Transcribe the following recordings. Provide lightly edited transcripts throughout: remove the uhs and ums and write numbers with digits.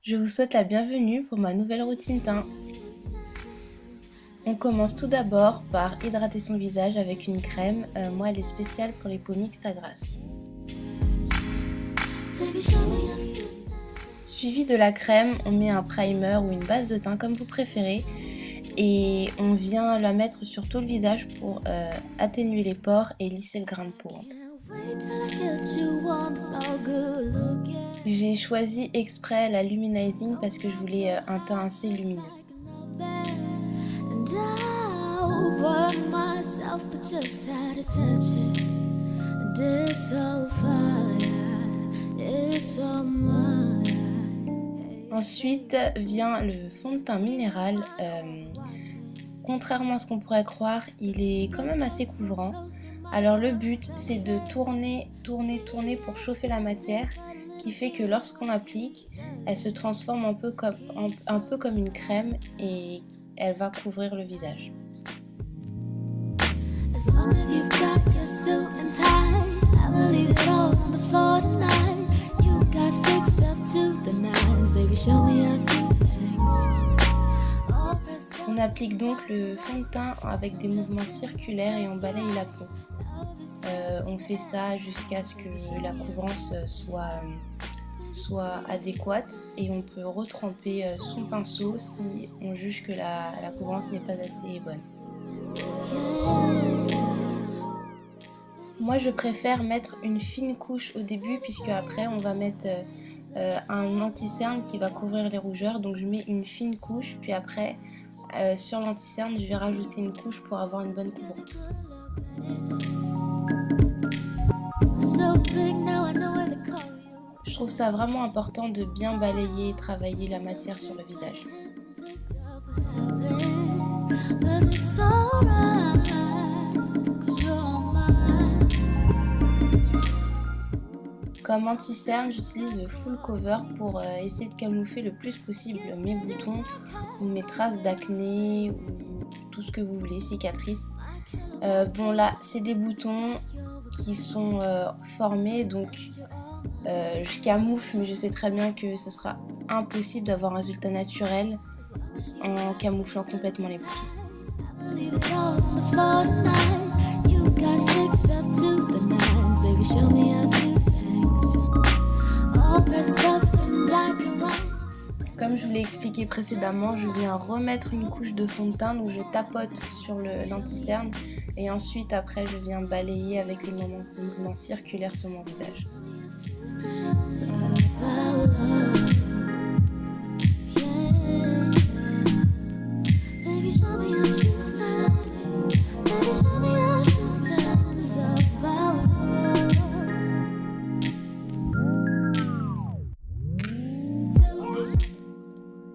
Je vous souhaite la bienvenue pour ma nouvelle routine teint. On commence tout d'abord par hydrater son visage avec une crème. Moi, elle est spéciale pour les peaux mixtes à grasse. Suivi de la crème, on met un primer ou une base de teint comme vous préférez. Et on vient la mettre sur tout le visage pour atténuer les pores et lisser le grain de peau. J'ai choisi exprès la Luminizing parce que je voulais un teint assez lumineux. Ensuite vient le fond de teint minéral. Contrairement à ce qu'on pourrait croire, il est quand même assez couvrant. Alors le but, c'est de tourner pour chauffer la matière, qui fait que lorsqu'on l'applique, elle se transforme un peu comme une crème et elle va couvrir le visage. On applique donc le fond de teint avec des mouvements circulaires et on balaye la peau. On fait ça jusqu'à ce que la couvrance soit adéquate et on peut retremper son pinceau si on juge que la couvrance n'est pas assez bonne. Moi je préfère mettre une fine couche au début puisque après on va mettre un anti-cerne qui va couvrir les rougeurs, donc je mets une fine couche puis après sur l'anti-cerne je vais rajouter une couche pour avoir une bonne couvrance. Je trouve ça vraiment important de bien balayer et travailler la matière sur le visage. Comme anti-cerne, j'utilise le full cover pour essayer de camoufler le plus possible mes boutons ou mes traces d'acné ou tout ce que vous voulez, cicatrices. Bon là, c'est des boutons qui sont formés, donc je camoufle, mais je sais très bien que ce sera impossible d'avoir un résultat naturel en camouflant complètement les boutons. Comme je vous l'ai expliqué précédemment, je viens remettre une couche de fond de teint, donc je tapote sur l'anti-cerne et ensuite après je viens balayer avec les mouvements circulaires sur mon visage.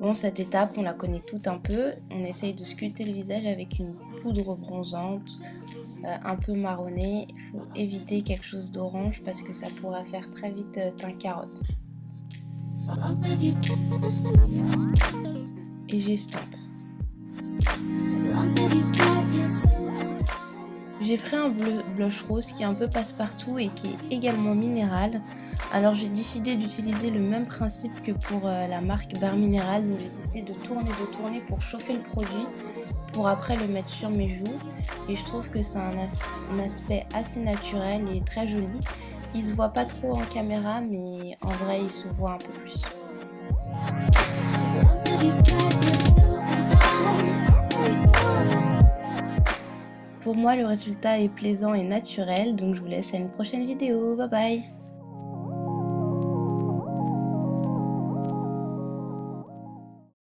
Bon, cette étape, on la connaît toute un peu. On essaye de sculpter le visage avec une poudre bronzante, un peu marronnée. Il faut éviter quelque chose d'orange parce que ça pourra faire très vite teint carotte. Et j'estompe. J'ai pris un blush rose qui est un peu passe-partout et qui est également minéral. Alors j'ai décidé d'utiliser le même principe que pour la marque Bare Minéral. Donc j'ai décidé de tourner pour chauffer le produit pour après le mettre sur mes joues. Et je trouve que c'est un aspect assez naturel et très joli. Il se voit pas trop en caméra, mais en vrai il se voit un peu plus. Pour moi, le résultat est plaisant et naturel, donc je vous laisse à une prochaine vidéo. Bye bye!